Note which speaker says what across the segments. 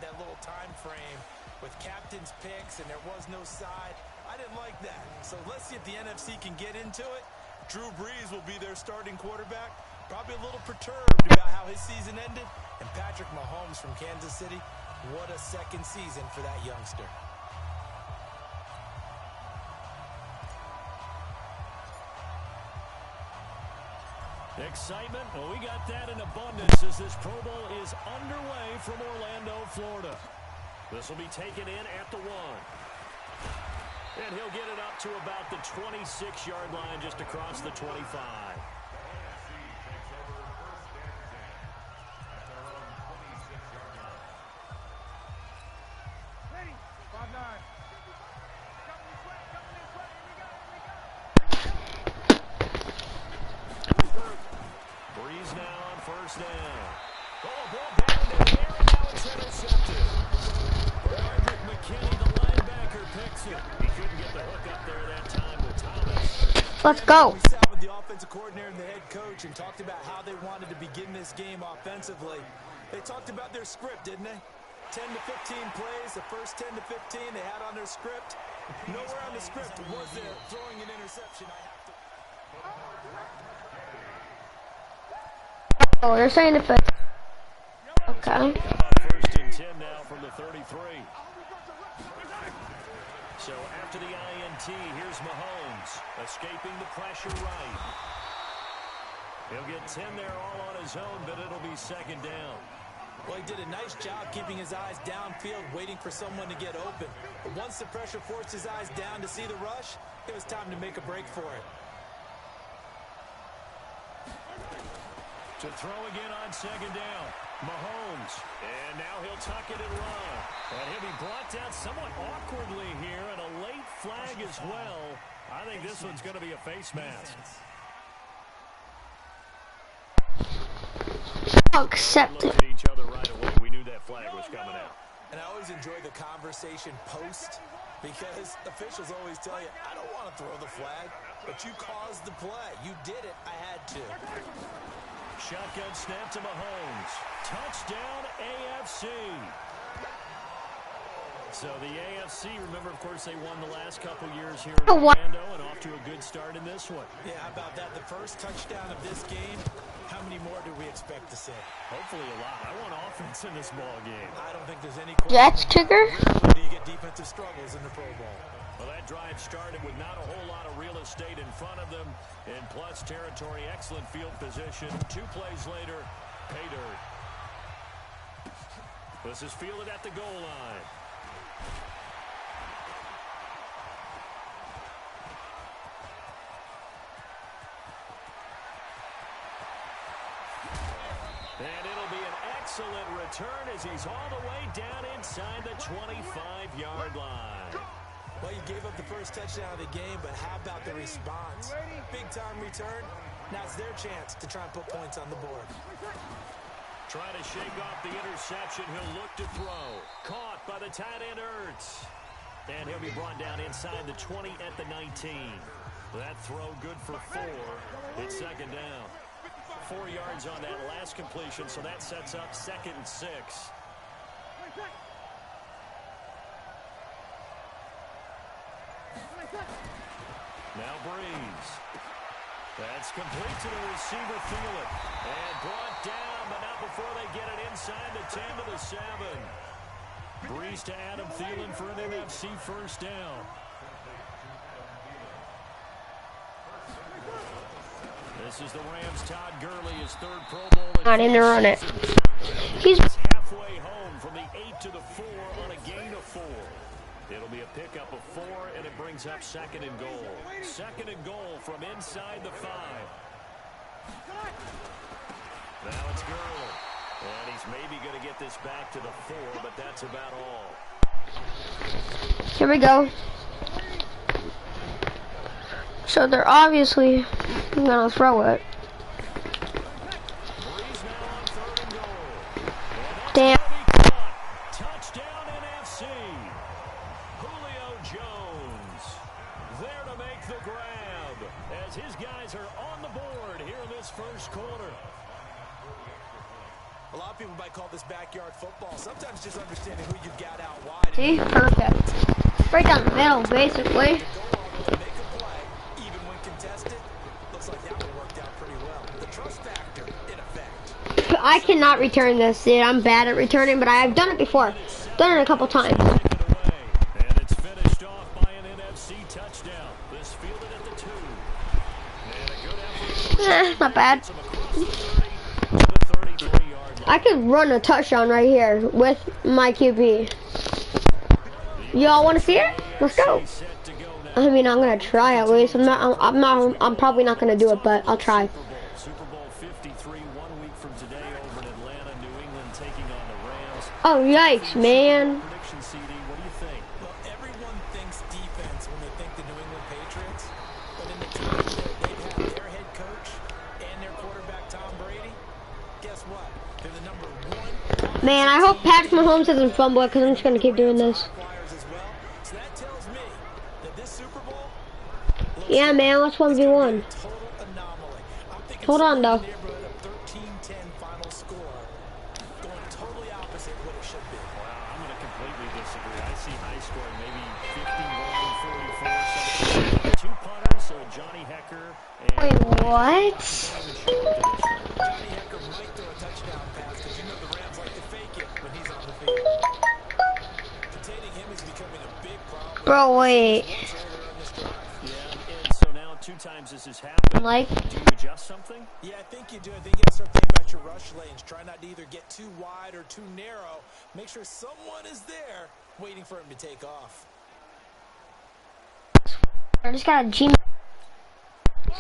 Speaker 1: that little time frame with captain's picks and there was no side. I didn't like that. So let's see if the NFC can get into it. Drew Brees will be their starting quarterback. Probably a little perturbed about how his season ended. And Patrick Mahomes from Kansas City, what a second season for that youngster.
Speaker 2: Excitement, well, we got that in abundance as this Pro Bowl is underway from Orlando, Florida. This will be taken in at the 1. And he'll get it up to about the 26-yard line just across the 25. Breeze now on first down. Oh, ball down in the air, and now it's intercepted. Broderick McKinney, the linebacker, picks it. He couldn't get the hook up there that time with Thomas.
Speaker 3: Let's go.
Speaker 1: We sat with the offensive coordinator and the head coach and talked about how they wanted to begin this game offensively. They talked about their script, didn't they? 10 to 15 plays, the first 10 to 15 they had on their script. Nowhere on the script was there throwing an interception.
Speaker 3: Oh, you're saying if it... Okay.
Speaker 2: First and 10 now from the 33. So after the INT, here's Mahomes, escaping the pressure right. He'll get 10 there all on his own, but it'll be second down.
Speaker 1: Well, he did a nice job keeping his eyes downfield, waiting for someone to get open. But once the pressure forced his eyes down to see the rush, it was time to make a break for it.
Speaker 2: To throw again on second down, Mahomes. And now he'll tuck it and run. And he'll be brought down somewhat awkwardly here, and a late flag as well. I think this one's going to be a face mask.
Speaker 3: Accept it.
Speaker 2: Looked at each other right away. We knew that flag was coming out.
Speaker 1: And I always enjoy the conversation post, because officials always tell you, I don't want to throw the flag, but you caused the play. You did it. I had to.
Speaker 2: Shotgun snap to Mahomes. Touchdown, AFC. So the AFC, remember, of course, they won the last couple years here in Orlando and off to a good start in this one.
Speaker 1: Yeah, how about that? The first touchdown of this game, how many more do we expect to see?
Speaker 2: Hopefully a lot. I want offense in this ball game.
Speaker 1: I don't think there's any question.
Speaker 3: Jets kicker?
Speaker 1: Do you get defensive struggles in the Pro Bowl?
Speaker 2: Well, that drive started with not a whole lot of real estate in front of them. In plus territory, excellent field position. 2 plays later, pay dirt. This is fielded at the goal line. And it'll be an excellent return as he's all the way down inside the 25-yard line.
Speaker 1: Well, you gave up the first touchdown of the game, but how about the response? Big-time return. Now it's their chance to try and put points on the board.
Speaker 2: Trying to shake off the interception. He'll look to throw. Caught by the tight end, Ertz. And he'll be brought down inside the 20 at the 19. That throw good for 4. It's second down. 4 yards on that last completion, so that sets up 2nd and 6. Now Breeze. That's complete to the receiver, Thielen. And brought down, but not before they get it inside the 10 to the 7. Breeze to Adam Thielen for an NFC first down. This is the Rams' Todd Gurley, his 3rd Pro Bowl.
Speaker 3: Not in to run it. He's
Speaker 2: halfway home from the 8 to the 4 on a gain of 4. It'll be a pickup of 4, and it brings up 2nd and goal. 2nd and goal from inside the 5. Now it's Gurley. And he's maybe going to get this back to the 4, but that's about all.
Speaker 3: Here we go. So they're obviously gonna throw it. Damn.
Speaker 2: Touchdown NFC. Julio Jones there to make the grab as his guys are on the board here in this first quarter.
Speaker 1: A lot of people might call this backyard football. Sometimes is just understanding who you've got out wide.
Speaker 3: See? Perfect. Right down the middle, basically.
Speaker 1: To go all the way to make a play, even when contested, looks like that one worked out pretty well. The trust factor, in effect.
Speaker 3: I cannot return this, dude. I'm bad at returning, but I've done it before. Done it a couple times.
Speaker 2: And it's finished off by an NFC touchdown. This fielded at the 2. And a good effort.
Speaker 3: Not bad.
Speaker 2: Some across the 30 to the 33-yard line.
Speaker 3: I could run a touchdown right here with my QB. Y'all want to see it? Let's go.
Speaker 2: Set to go now.
Speaker 3: I mean, I'm gonna try at least. I'm probably not gonna do it, but I'll try.
Speaker 2: Super Bowl 53 1 week from today over in Atlanta, New England taking on the Rams.
Speaker 3: Oh yikes, man!
Speaker 2: Prediction, CD, what do you think?
Speaker 1: Well, everyone thinks defense when they think the New England Patriots. But in the time that they've had their head coach and their quarterback, Tom Brady, guess what? They're the #1.
Speaker 3: Man, I hope Patrick Mahomes doesn't fumble it because I'm just gonna keep doing this.
Speaker 1: As well. So that tells me that this Super Bowl
Speaker 3: Yeah, man, let's 1v1.
Speaker 1: total anomaly. I'm thinking
Speaker 3: Hold on, though.
Speaker 1: neighborhood of 13-10 final score, going totally opposite what it should be.
Speaker 2: Wow, I'm going to completely disagree. I see high scoring, maybe 51, 44, something. 2 punters, so Johnny Hecker. And
Speaker 3: Wait, what?
Speaker 1: Johnny Hecker might throw a touchdown pass because you know the Rams like to fake it when he's on the field. Containing him is becoming a big problem.
Speaker 3: Bro, wait.
Speaker 1: Once earlier on this drive.
Speaker 2: Yeah, and so now 2 times this has happened.
Speaker 3: Like,
Speaker 2: Do you adjust something?
Speaker 1: Yeah, I think you do. I think you got to start thinking about your rush lanes. Try not to either get too wide or too narrow. Make sure someone is there waiting for him to take off.
Speaker 3: I just got a G.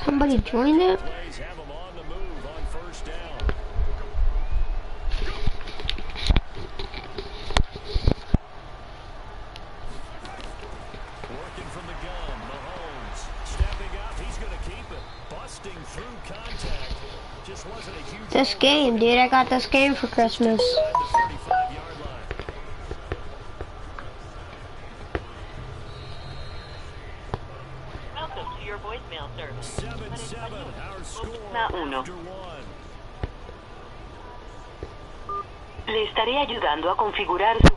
Speaker 3: Somebody joined it?
Speaker 2: Plays have them on the move on first down. Working from the gun, Mahomes stepping up. He's going to keep it. Busting through contact. Just wasn't a huge.
Speaker 3: This game, dude. I got this game for Christmas.
Speaker 2: Inside the 35-yard line.
Speaker 4: Welcome to your voicemail service.
Speaker 2: 7-7, our score
Speaker 4: Uno.
Speaker 2: after 1.
Speaker 4: Le estaré ayudando a configurar su...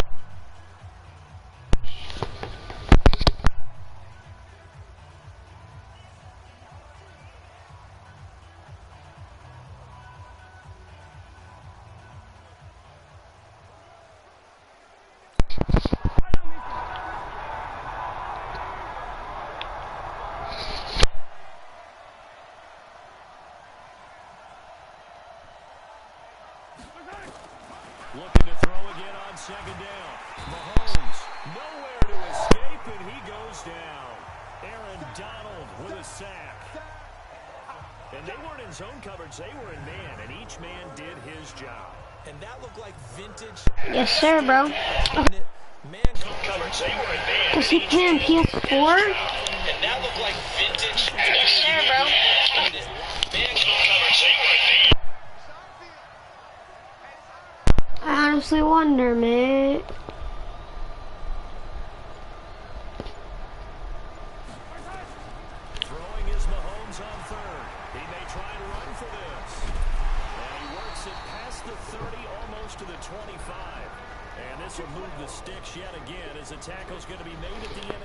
Speaker 2: Looking to throw again on second down. Mahomes, nowhere to escape, and he goes down. Aaron Donald with a sack. And they weren't in zone coverage, they were in man, and each man did his job.
Speaker 1: And that looked like vintage.
Speaker 3: Yes, sir, bro.
Speaker 1: Man coverage, they were in man.
Speaker 3: Does he play on PS4?
Speaker 1: And that looked like vintage.
Speaker 3: Yes, sir, bro.
Speaker 1: Man coverage, they were in man.
Speaker 3: I honestly wonder, man.
Speaker 2: Throwing is Mahomes on third. He may try and run for this. And he works it past the 30, almost to the 25. And this will move the sticks yet again as the tackle's going to be made at the end.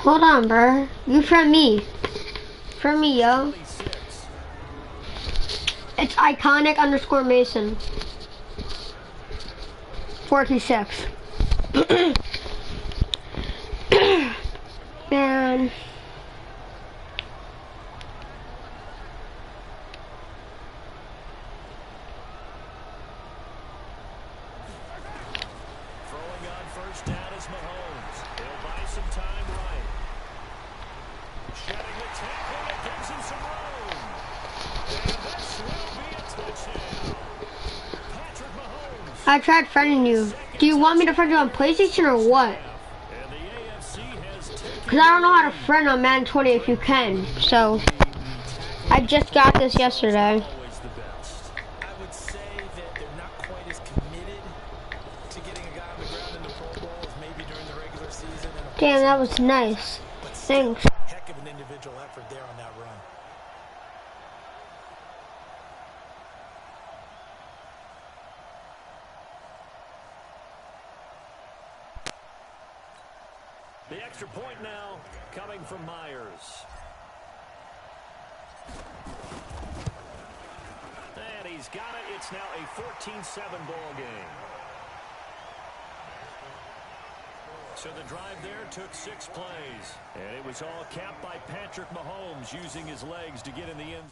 Speaker 3: Hold on, bro. You from me. From me, yo. It's iconic _ Mason. 46. Man.
Speaker 2: Throwing on first down is Mahomes. He'll buy some time right. Shedding the tackle, it gives him some room. And this will be a touchdown.
Speaker 3: I tried friending you. Do you want me to friend you on PlayStation or what? Because I don't know how to friend on Madden 20 if you can. So, I just got this yesterday.
Speaker 1: I would say that they're not quite as committed to getting a guy on the ground in the Pro Bowl as maybe during the regular season.
Speaker 3: Damn, that was nice. Thanks.
Speaker 1: Heck of an individual effort there on that run.
Speaker 2: The extra point now coming from Myers. And he's got it. It's now a 14-7 ball game. So the drive there took 6 plays. And it was all capped by Patrick Mahomes using his legs to get in the end.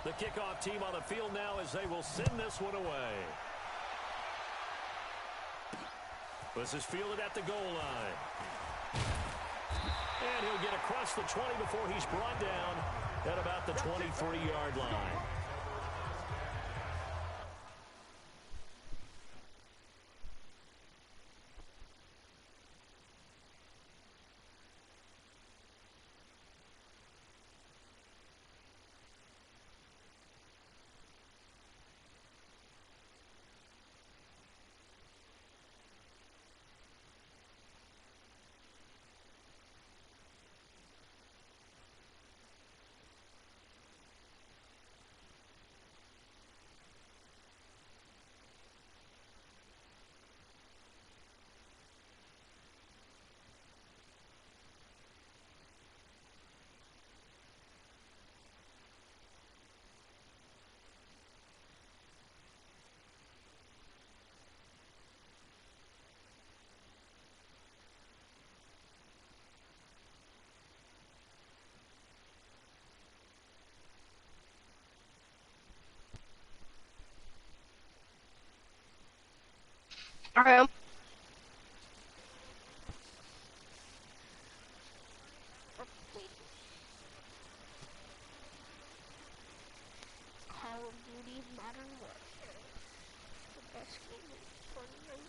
Speaker 2: The kickoff team on the field now as they will send this one away. This is fielded at the goal line. And he'll get across the 20 before he's brought down at about the 23-yard line.
Speaker 3: All right.
Speaker 5: Call of Duty Modern Warfare. The best game in 2019.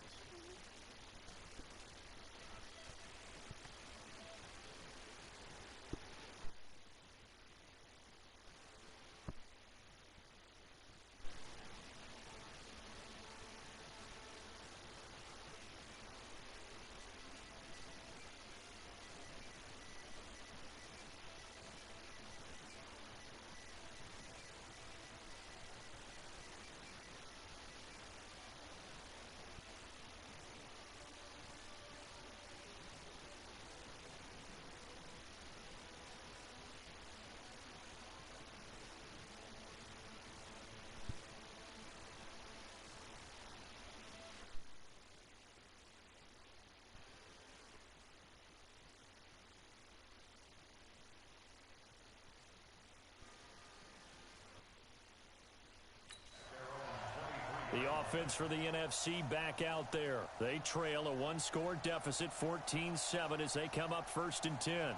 Speaker 2: The offense for the NFC back out there. They trail a one-score deficit, 14-7, as they come up 1st and 10.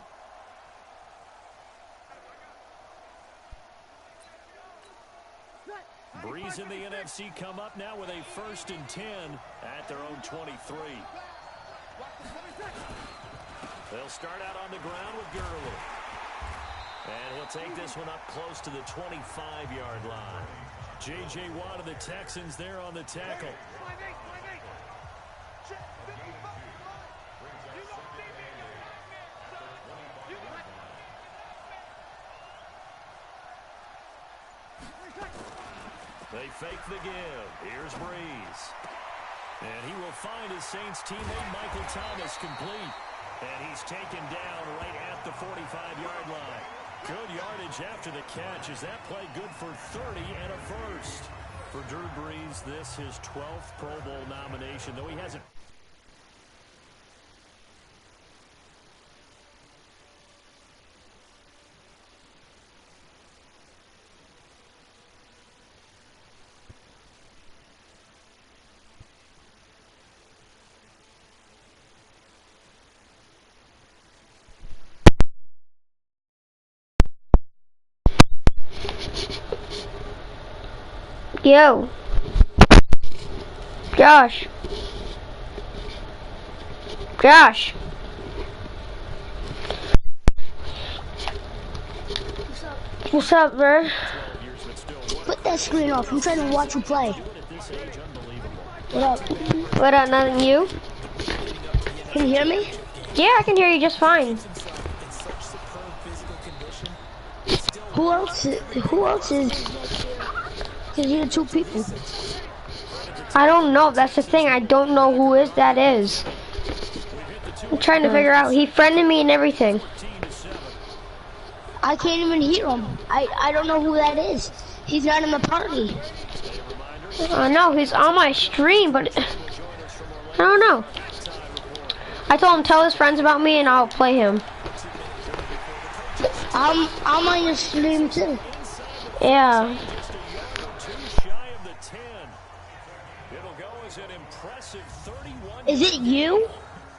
Speaker 2: Breeze in the NFC come up now with a 1st and 10 at their own 23. They'll start out on the ground with Gurley. And he'll take this one up close to the 25-yard line. J.J. Watt of the Texans there on the tackle. They fake the give. Here's Breeze. And he will find his Saints teammate Michael Thomas complete. And he's taken down right at the 45-yard line. Good yardage after the catch. Is that play good for 30 and a first? For Drew Brees, this his 12th Pro Bowl nomination, though he hasn't.
Speaker 3: Yo. Josh. Josh. What's up, bro?
Speaker 5: Put that screen off. I'm trying to watch you play. What up?
Speaker 3: What up, nothing you?
Speaker 5: Can you hear me?
Speaker 3: Yeah, I can hear you just fine.
Speaker 5: Who else is? Because you're two people.
Speaker 3: I don't know. That's the thing. I don't know who that is. I'm trying to figure out. He friended me and everything.
Speaker 5: I can't even hear him. I don't know who that is. He's not in the party.
Speaker 3: No, he's on my stream, but I don't know. I told him tell his friends about me and I'll play him.
Speaker 5: I'm on your stream too.
Speaker 3: Yeah.
Speaker 5: Is it you?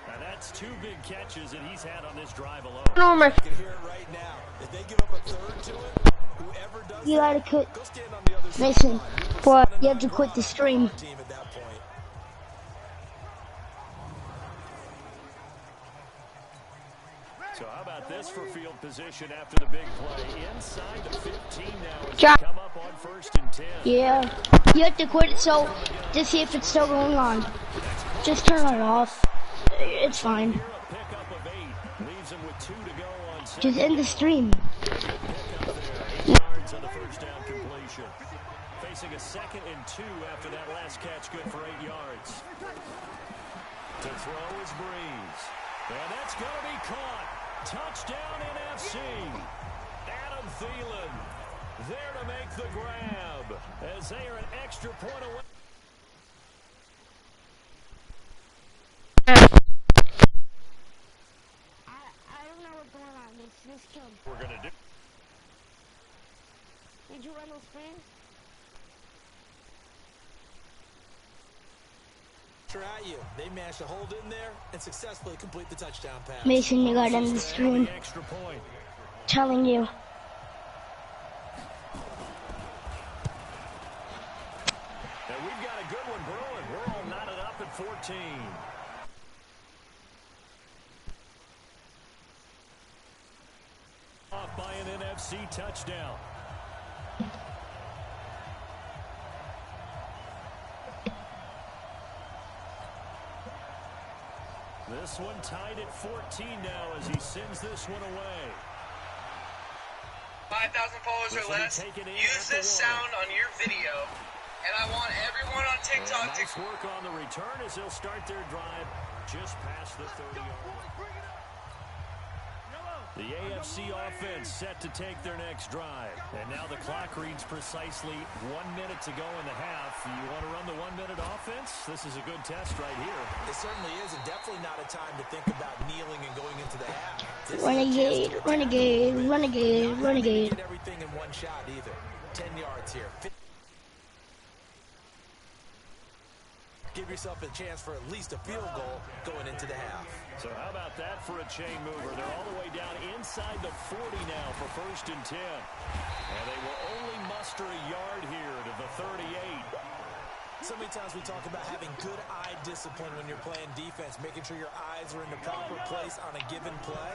Speaker 2: Now that's two big catches that he's had on this drive alone.
Speaker 3: I don't know
Speaker 1: You can hear it right now. If they give up a third to it, whoever does
Speaker 5: You gotta quit.
Speaker 1: go stand on the other side.
Speaker 5: Mason,
Speaker 3: what.
Speaker 5: you have to quit the stream.
Speaker 1: Team at that point.
Speaker 2: So how about this for field position after the big play? Inside the 15 now as
Speaker 3: Josh.
Speaker 2: they come up on 1st and 10.
Speaker 5: Yeah. You have to quit it so to see if it's still going on. Just turn it off. It's fine.
Speaker 2: Here a pickup of 8. Leaves him with 2 to go on second.
Speaker 5: Just end the stream.
Speaker 2: Pickup there. 8 yards on the first down completion. Facing a 2nd and 2 after that last catch, good for 8 yards. To throw is Breeze. And that's going to be caught. Touchdown NFC. Adam Thielen there to make the grab as they are an extra point away.
Speaker 5: I don't know what's going on. It's this kid.
Speaker 2: We're going to do.
Speaker 5: Did you run those screens?
Speaker 1: At you. They managed to hold in there and successfully complete the touchdown pass.
Speaker 5: Mason, you got end the stream.
Speaker 2: Extra point.
Speaker 5: Telling you.
Speaker 2: And we've got a good one brewing. We're all knotted up at 14. Off by an NFC touchdown. This one tied at 14 now as he sends this one away.
Speaker 6: 5,000 followers or less, use this sound on your video, and I want everyone on TikTok to...
Speaker 2: Nice work on the return as they'll start their drive just past the 30-yard line. The AFC offense set to take their next drive. And now the clock reads precisely 1 minute to go in the half. You want to run the 1 minute offense? This is a good test right here.
Speaker 1: It certainly is, and definitely not a time to think about kneeling and going into the half.
Speaker 5: Renegade, renegade, renegade, renegade.
Speaker 1: Get everything in one shot either. 10 yards here. Give yourself a chance for at least a field goal going into the half.
Speaker 2: So how about that for a chain mover? They're all the way down inside the 40 now for 1st and 10. And they will only muster a yard here to the 38.
Speaker 1: So many times we talk about having good eye discipline when you're playing defense, making sure your eyes are in the proper place on a given play.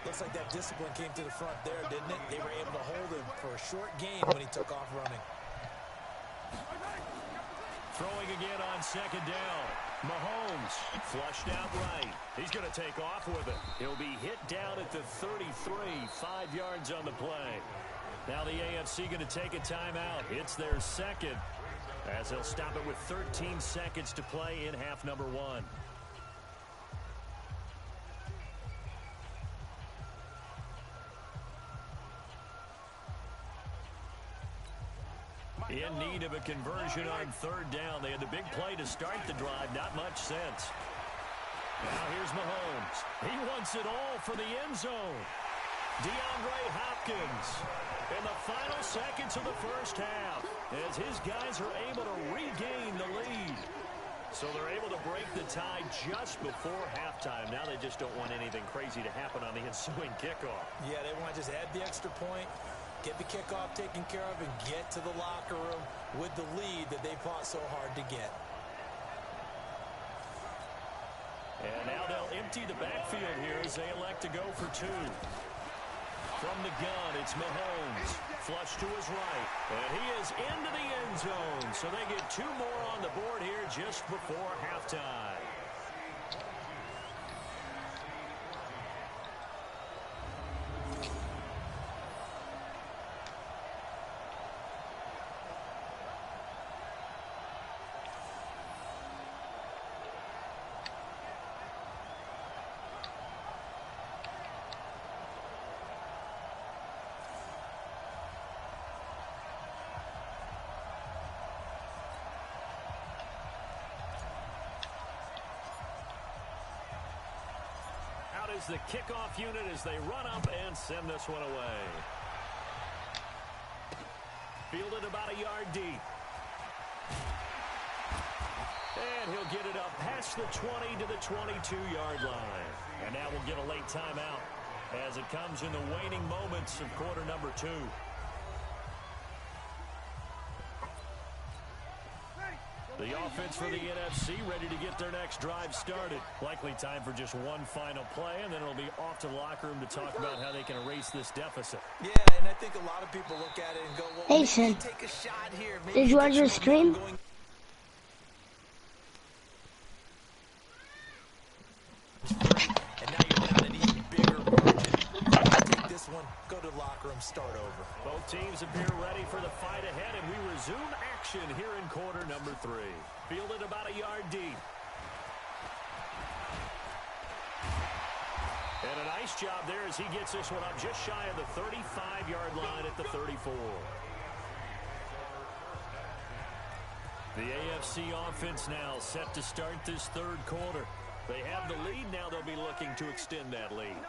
Speaker 1: Looks like that discipline came to the front there, didn't it? They were able to hold him for a short gain when he took off running.
Speaker 2: Throwing again on second down. Mahomes flushed out right. He's going to take off with it. He'll be hit down at the 33, 5 yards on the play. Now the AFC going to take a timeout. It's their second, as they'll stop it with 13 seconds to play in half number 1. In need of a conversion on third down. They had the big play to start the drive. Not much sense. Now here's Mahomes. He wants it all for the end zone. DeAndre Hopkins in the final seconds of the first half as his guys are able to regain the lead. So they're able to break the tie just before halftime. Now they just don't want anything crazy to happen on the ensuing kickoff.
Speaker 1: Yeah, they want to just add the extra point, get the kickoff taken care of, and get to the locker room with the lead that they fought so hard to get.
Speaker 2: And now they'll empty the backfield here as they elect to go for 2. From the gun, it's Mahomes. Flush to his right. And he is into the end zone. So they get 2 more on the board here just before halftime. Is the kickoff unit as they run up and send this one away. Fielded about a yard deep. And he'll get it up past the 20 to the 22-yard line. And now we'll get a late timeout as it comes in the waning moments of quarter number 2. The offense for the NFC ready to get their next drive started. Likely time for just one final play, and then it'll be off to the locker room to talk about how they can erase this deficit.
Speaker 1: Yeah, and I think a lot of people look at it and go, well,
Speaker 5: hey, son,
Speaker 1: take a shot here.
Speaker 5: Did you watch the stream?
Speaker 1: And now you're down an even bigger margin. Take this one, go to the locker room, start over.
Speaker 2: Both teams appear ready for the fight ahead, and we resume action here in quarter number 3. Fielded about a yard deep. And a nice job there as he gets this one up just shy of the 35-yard line at the 34. The AFC offense now set to start this third quarter. They have the lead. Now they'll be looking to extend that lead.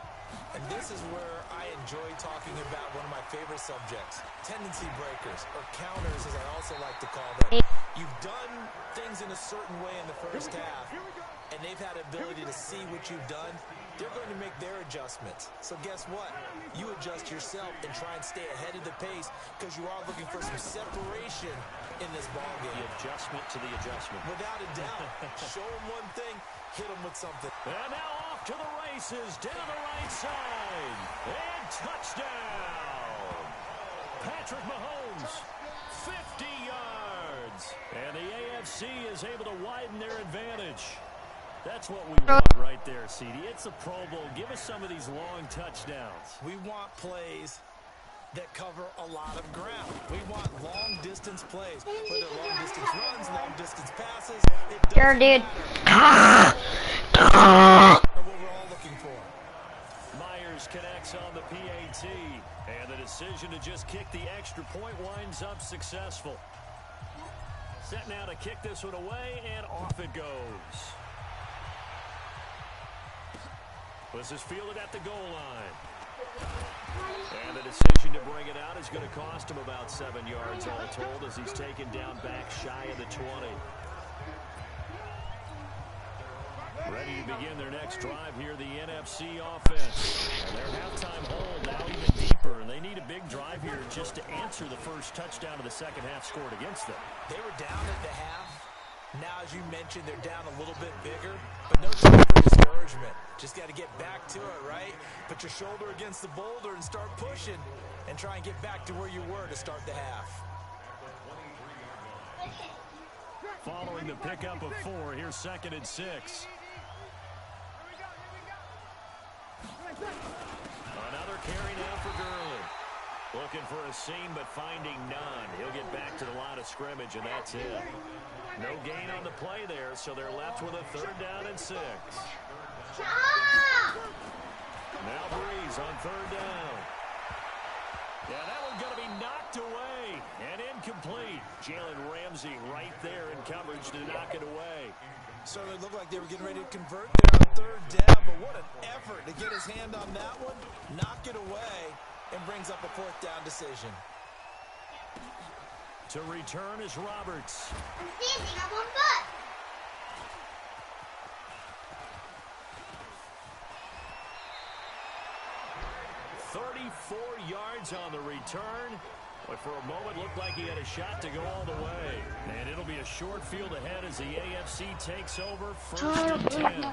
Speaker 1: And this is where I enjoy talking about one of my favorite subjects, tendency breakers, or counters as I also like to call them. You've done things in a certain way in the first half, and they've had ability to see what you've done. They're going to make their adjustments. So guess what? You adjust yourself and try and stay ahead of the pace because you are looking for some separation in this ballgame.
Speaker 2: The adjustment to the adjustment.
Speaker 1: Without a doubt. Show them one thing, hit them with something.
Speaker 2: And now off to the races, down the right side. And touchdown. Patrick Mahomes, 50 yards. And the AFC is able to widen their advantage. That's what we want right there, CD. It's a Pro Bowl. Give us some of these long touchdowns.
Speaker 1: We want plays that cover a lot of ground. We want long-distance plays, whether long-distance runs, long-distance passes.
Speaker 3: Sure, dude.
Speaker 1: What we're all looking for.
Speaker 2: Myers connects on the PAT, and the decision to just kick the extra point winds up successful. Set now to kick this one away, and off it goes. This is fielded at the goal line. And the decision to bring it out is going to cost him about 7 yards all told as he's taken down back shy of the 20. Ready to begin their next drive here, the NFC offense. And their halftime hold now even deeper, and they need a big drive here just to answer the first touchdown of the second half scored against them.
Speaker 1: They were down at the half, Now, as you mentioned, they're down a little bit bigger, but no time for discouragement. Just got to get back to it, right? Put your shoulder against the boulder and start pushing and try and get back to where you were to start the half.
Speaker 2: Following the pickup of 4, here's 2nd and 6. Another carry now for Gurley. Looking for a seam, but finding none. He'll get back to the line of scrimmage, and that's it. No gain on the play there, so they're left with a 3rd down and 6. Now Breeze on 3rd down. Yeah, that one's going to be knocked away and incomplete. Jalen Ramsey right there in coverage to knock it away.
Speaker 1: So it looked like they were getting ready to convert there on 3rd down, but what an effort to get his hand on that one, knock it away, and brings up a 4th down decision.
Speaker 2: To return is Roberts.
Speaker 5: I'm standing on one foot.
Speaker 2: 34 yards on the return. But for a moment, looked like he had a shot to go all the way. And it'll be a short field ahead as the AFC takes over 1st and 10.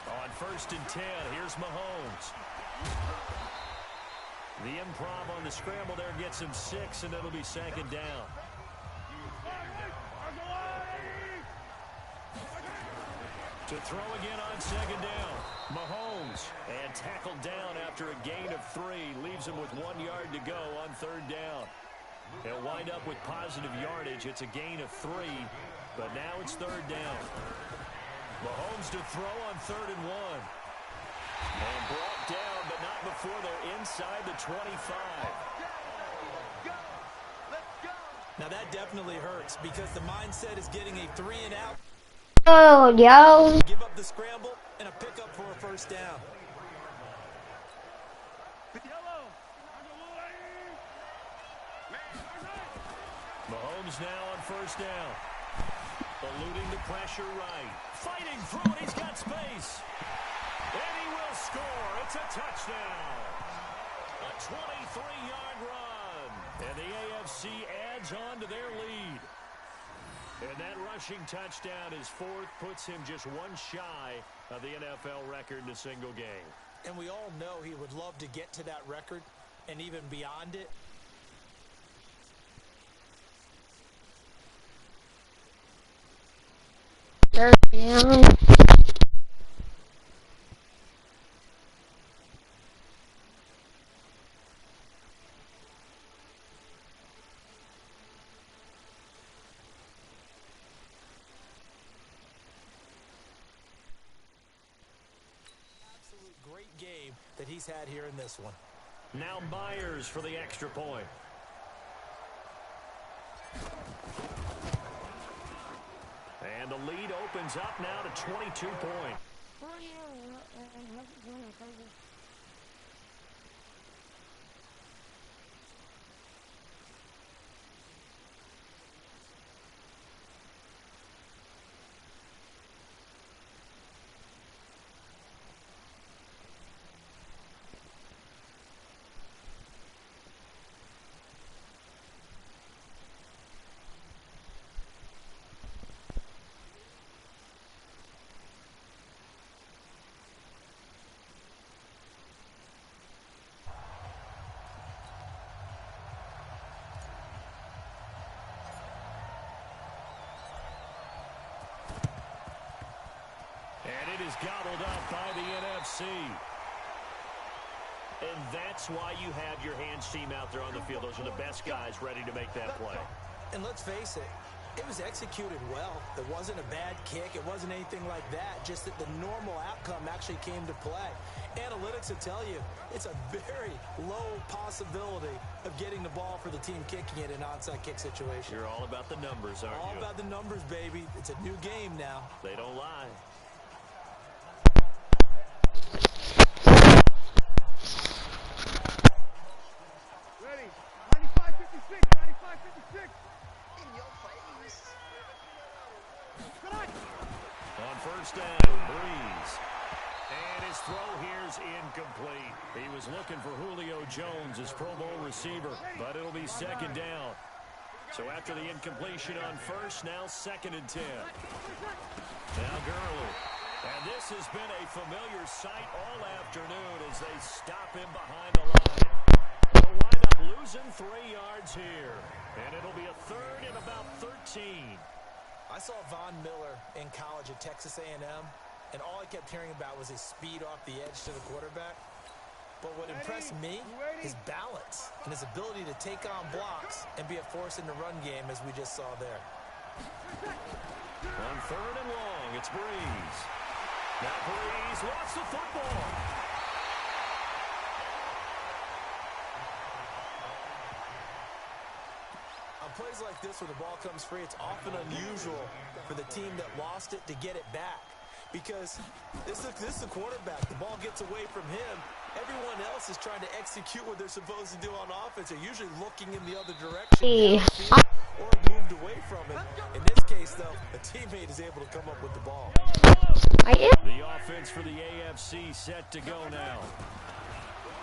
Speaker 2: On 1st and 10, here's Mahomes. The improv on the scramble there gets him 6, and it'll be 2nd down. To throw again on 2nd down. Mahomes, and tackled down after a gain of 3. Leaves him with 1 yard to go on 3rd down. He'll wind up with positive yardage. It's a gain of 3, but now it's 3rd down. Mahomes to throw on 3rd and 1. And brought down, but not before they're inside the 25.
Speaker 1: Now that definitely hurts because the mindset is getting a 3 and out.
Speaker 3: Oh, yo.
Speaker 1: Give up the scramble and a pickup for a 1st down.
Speaker 2: Mahomes now on 1st down. Eluding the pressure right. Fighting through it. He's got space. And he will score. It's a touchdown. A 23-yard run. And the AFC adds on to their lead. And that rushing touchdown, his 4th, puts him just 1 shy of the NFL record in a single game.
Speaker 1: And we all know he would love to get to that record and even beyond it.
Speaker 3: Third down.
Speaker 1: Great game that he's had here in this one.
Speaker 2: Now Myers for the extra point. And the lead opens up now to 22 points. And it is gobbled up by the NFC. And that's why you have your hands team out there on the field. Those are the best guys ready to make that play.
Speaker 1: And let's face it, it was executed well. It wasn't a bad kick. It wasn't anything like that. Just that the normal outcome actually came to play. Analytics will tell you it's a very low possibility of getting the ball for the team kicking it in an onside kick situation.
Speaker 2: You're all about the numbers, aren't you?
Speaker 1: All about the numbers, baby. It's a new game now.
Speaker 2: They don't lie.
Speaker 7: Ready. 95-56. 95-56.
Speaker 2: On 1st down, Breeze. He was looking for Julio Jones, his Pro Bowl receiver, but it'll be second down. So after the incompletion on first, now 2nd and 10. Now Gurley. And this has been a familiar sight all afternoon as they stop him behind the line. They'll wind up losing 3 yards here. And it'll be a 3rd and about 13.
Speaker 1: I saw Von Miller in college at Texas A&M, and all I kept hearing about was his speed off the edge to the quarterback. But what impressed me, his balance and his ability to take on blocks and be a force in the run game, as we just saw there.
Speaker 2: On 3rd and long, it's Breeze. Now Breeze lost the football.
Speaker 1: On plays like this, where the ball comes free, it's often unusual for the team that lost it to get it back. Because this is the quarterback. The ball gets away from him. Everyone else is trying to execute what they're supposed to do on offense. They're usually looking in the other direction or moved away from it. In this case, though, a teammate is able to come up with the ball.
Speaker 2: The offense for the AFC set to go now.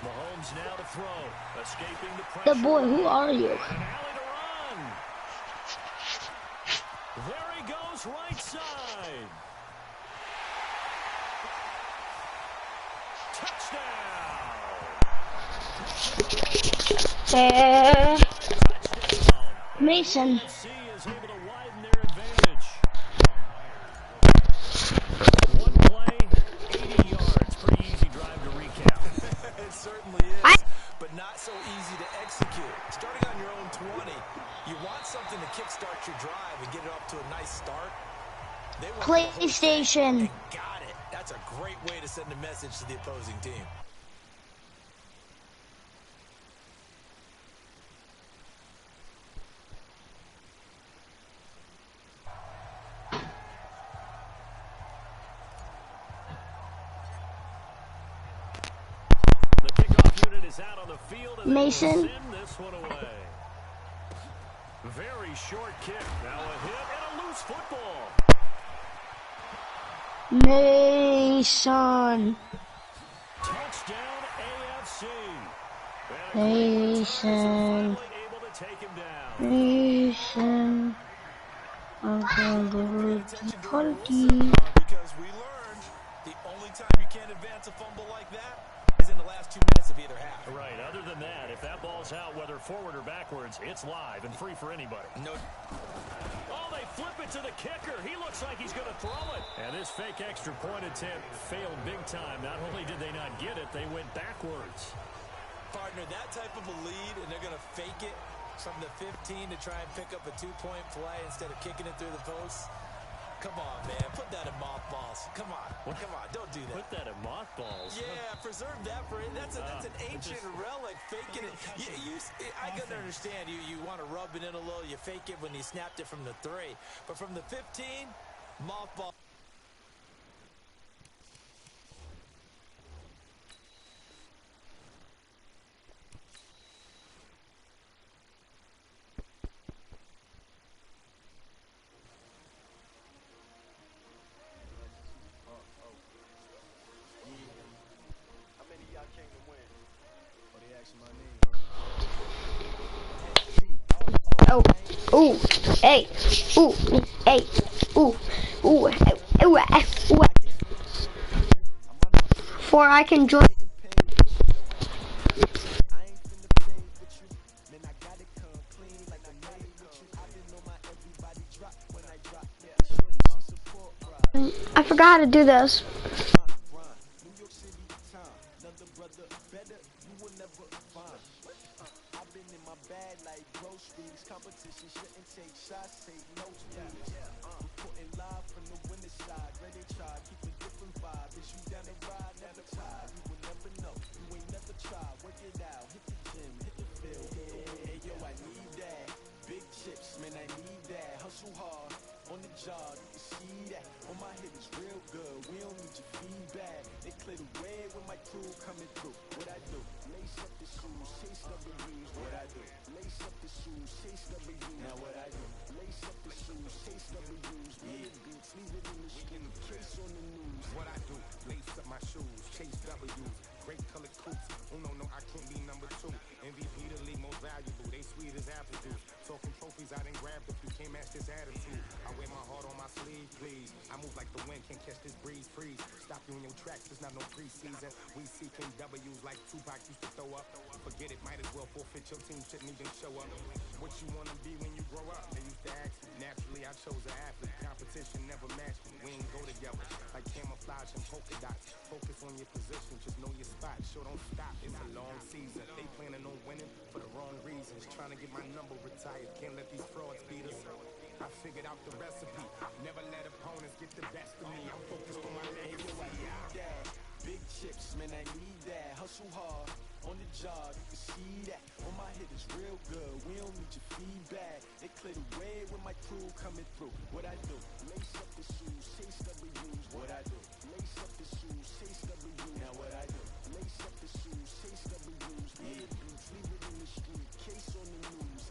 Speaker 2: Mahomes now to throw. Escaping the pressure.
Speaker 5: The boy, who are you?
Speaker 2: And an alley to run. There he goes, right side.
Speaker 5: Mason.
Speaker 2: Is able to widen their advantage. One play, 80 yards. Pretty easy drive to recap.
Speaker 1: It certainly is, but not so easy to execute. Starting on your own 20, you want something to kickstart your drive and get it off to a nice start. They went
Speaker 5: PlayStation.
Speaker 1: and got it. That's a great way to send a message to the opposing team.
Speaker 2: The kickoff unit is out on the field and
Speaker 5: Mason.
Speaker 2: send this one away. Very short kick. Now a hit and a loose football.
Speaker 5: Mason.
Speaker 2: Touchdown AFC.
Speaker 5: Mason.
Speaker 2: Finally able to take him down.
Speaker 5: Mason. I'm going to
Speaker 1: Because we learned the only time you can't advance a fumble like that is in the last 2 minutes of either half.
Speaker 2: Right. Other than that, if that ball's out, whether forward or backwards, it's live and free for anybody.
Speaker 1: No.
Speaker 2: Oh, they flip it to the kicker. He looks like he's going to throw it. And this fake extra point attempt failed big time. Not only did they not get it, they went backwards.
Speaker 1: Partner, that type of a lead, and they're going to fake it from the 15 to try and pick up a 2-point play instead of kicking it through the post. Come on, man. Put that in mothballs. Come on. Come on. Don't do that.
Speaker 2: Put that in mothballs.
Speaker 1: Yeah, preserve that for it. That's an ancient relic. Faking it. I can understand. You want to rub it in a little. You fake it when you snapped it from the 3. But from the 15, mothball.
Speaker 3: Oh, ooh, hey, ooh, hey, ooh, ooh, ooh, ooh. For I can join. I forgot how to do this.
Speaker 8: this attitude. I wear my heart on my sleeve, please. I move like the wind, can't catch this breeze, freeze. Stop you in your tracks, there's not no preseason. We seeking W's like Tupac used to throw up. Forget it, might as well forfeit, your team shouldn't even show up. What you wanna be when you grow up? They used to ask me. Naturally, I chose an athlete. Competition never matched me. We ain't go together. Like camouflage and polka dots. Focus on your position, just know your spot. Sure, don't stop, it's a long season. They planning on winning for the wrong reasons. Trying to get my number retired. Can't let these frauds beat us. I figured out the recipe. Never let opponents get the best of me. I'm focused on my legacy.
Speaker 1: I need that. Big chips, man, I need that. Hustle hard on the job, you can see that. On my hit is real good. We don't need your feedback. They clear the way with my crew coming through. What I do? Lace up the shoes, chase W's. What I do? Lace up the shoes, chase W's. Now what I do? Lace up the shoes, chase W's. Yeah, dudes, leave it in the street. Case on the news.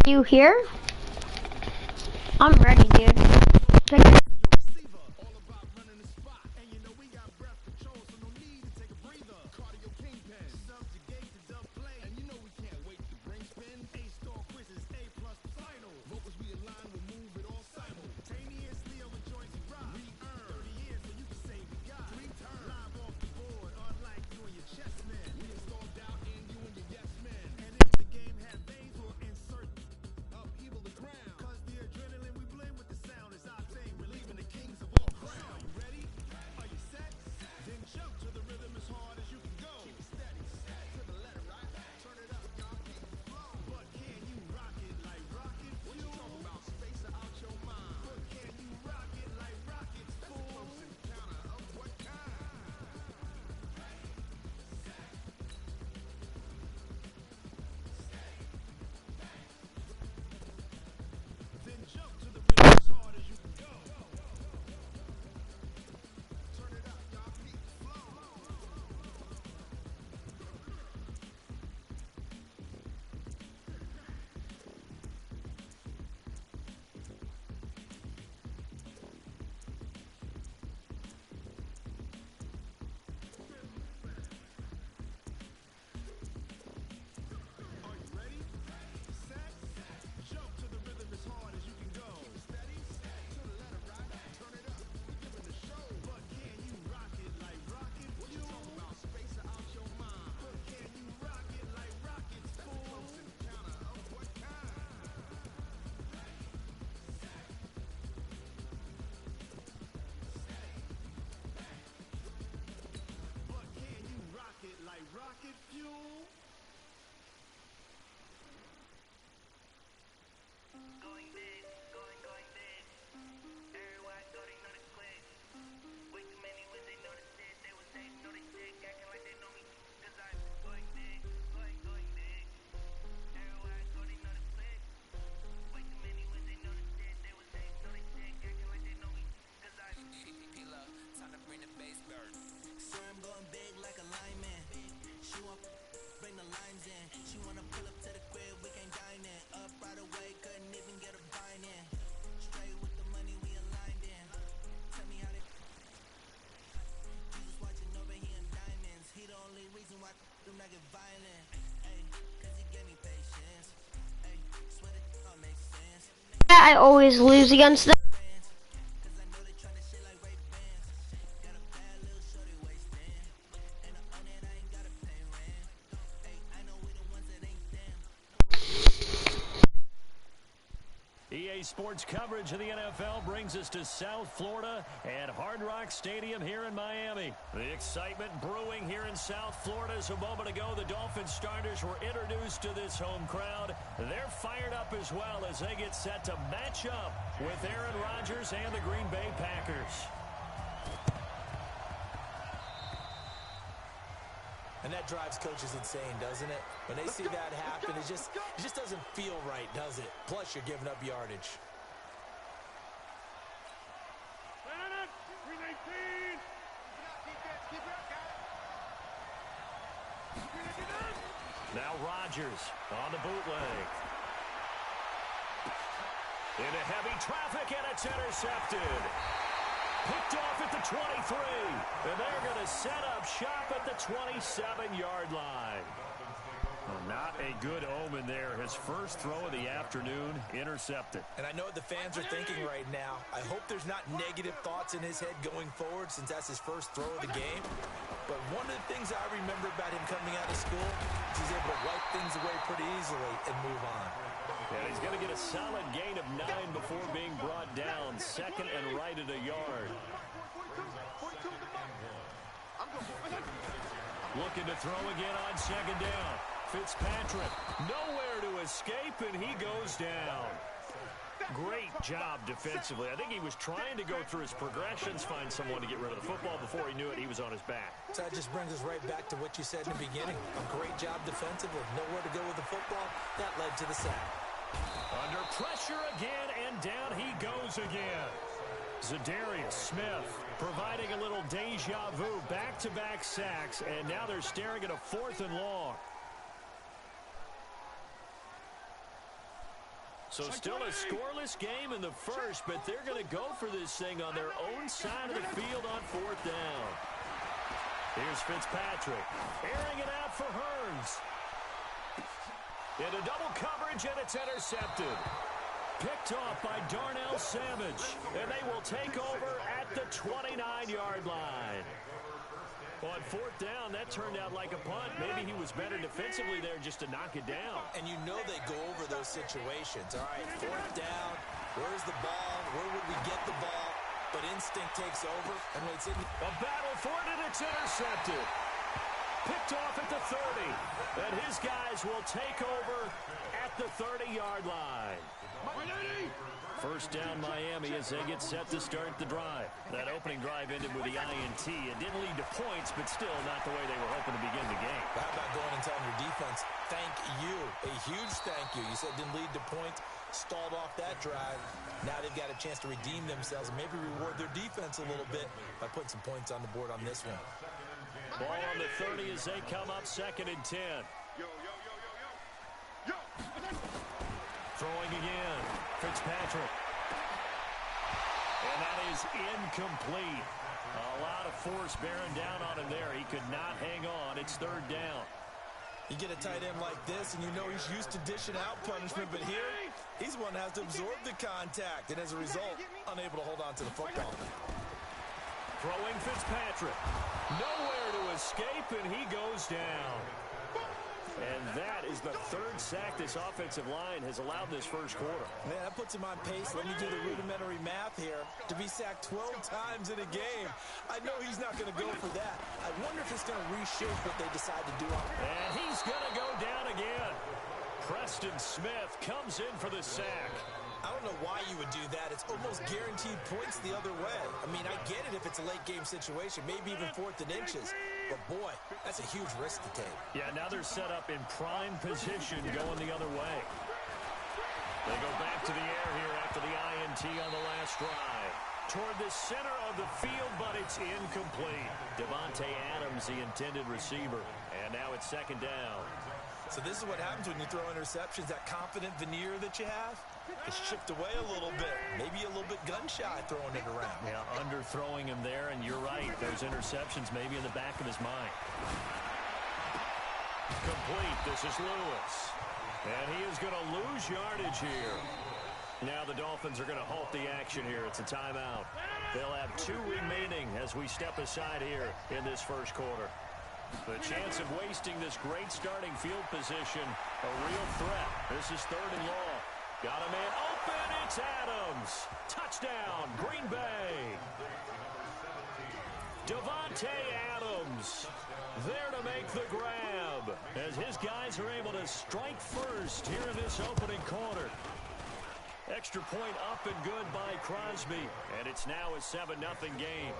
Speaker 3: You here? I'm ready, dude. Take it. I always lose against them.
Speaker 2: EA Sports coverage of the NFL brings us to South Florida at Hard Rock Stadium here in Miami. The excitement brewing here in South Florida as a moment ago the Dolphins starters were introduced to this home crowd. They're fired up as well as they get set to match up with Aaron Rodgers and the Green Bay Packers.
Speaker 1: And that drives coaches insane, doesn't it? When they see that happen, it just doesn't feel right, does it? Plus, you're giving up yardage.
Speaker 2: Now Rodgers on the bootleg. Into heavy traffic, and it's intercepted. Picked off at the 23, and they're going to set up shop at the 27-yard line. Well, not a good omen there. His first throw of the afternoon intercepted.
Speaker 1: And I know what the fans are thinking right now. I hope there's not negative thoughts in his head going forward since that's his first throw of the game. But one of the things I remember about him coming out of school is he's able to wipe things away pretty easily and move on.
Speaker 2: And he's going to get a solid gain of 9 before being brought down. Second and right at a yard. Looking to throw again on second down. Fitzpatrick nowhere to escape, and he goes down. Great job defensively. I think he was trying to go through his progressions, find someone to get rid of the football. Before he knew it, he was on his back.
Speaker 1: So that just brings us right back to what you said in the beginning. A great job defensively. Nowhere to go with the football. That led to the sack.
Speaker 2: Under pressure again, and down he goes again. Zadarius Smith providing a little deja vu. Back-to-back sacks, and now they're staring at a 4th and long. So still a scoreless game in the first, but they're going to go for this thing on their own side of the field on 4th down. Here's Fitzpatrick, airing it out for Hearns. Into double coverage, and it's intercepted. Picked off by Darnell Savage, and they will take over at the 29-yard line. On 4th down, that turned out like a punt. Maybe he was better defensively there just to knock it down.
Speaker 1: And you know they go over those situations. All right, 4th down, where's the ball? Where would we get the ball? But instinct takes over, and when it's in
Speaker 2: a battle for it, and it's intercepted. Picked off at the 30, and his guys will take over at the 30-yard line. First down Miami as they get set to start the drive. That opening drive ended with the INT. It didn't lead to points, but still not the way they were hoping to begin the game.
Speaker 1: How about going and telling your defense, thank you, a huge thank you. You said didn't lead to points, stalled off that drive. Now they've got a chance to redeem themselves and maybe reward their defense a little bit by putting some points on the board on this one.
Speaker 2: Ball on the 30 as they come up 2nd and 10. Throwing again. Fitzpatrick. And that is incomplete. A lot of force bearing down on him there. He could not hang on. It's 3rd down.
Speaker 1: You get a tight end like this, and you know he's used to dishing out punishment, but here, he's one that has to absorb the contact, and as a result, unable to hold on to the football.
Speaker 2: Throwing Fitzpatrick. Nowhere to escape, and he goes down. And that is the 3rd sack this offensive line has allowed this first quarter.
Speaker 1: Man, that puts him on pace. Let me do the rudimentary math here. To be sacked 12 times in a game, I know he's not going to go for that. I wonder if it's going to reshape what they decide to do on him.
Speaker 2: And he's going to go down again. Preston Smith comes in for the sack.
Speaker 1: I don't know why you would do that. It's almost guaranteed points the other way. I mean, I get it if it's a late game situation, maybe even 4th and inches. But boy, that's a huge risk to take.
Speaker 2: Yeah, now they're set up in prime position going the other way. They go back to the air here after the INT on the last drive. Toward the center of the field, but it's incomplete. Devontae Adams, the intended receiver. And now it's 2nd down.
Speaker 1: So this is what happens when you throw interceptions. That confident veneer that you have is chipped away a little bit. Maybe a little bit gun-shy throwing it around.
Speaker 2: Yeah, underthrowing him there, and you're right. Those interceptions maybe in the back of his mind. Complete. This is Lewis. And he is going to lose yardage here. Now the Dolphins are going to halt the action here. It's a timeout. They'll have 2 remaining as we step aside here in this first quarter. The chance of wasting this great starting field position, a real threat. This is 3rd and long. Got a man open. It's Adams. Touchdown, Green Bay. Davante Adams there to make the grab as his guys are able to strike first here in this opening quarter. Extra point up and good by Crosby, and it's now a 7-0 game.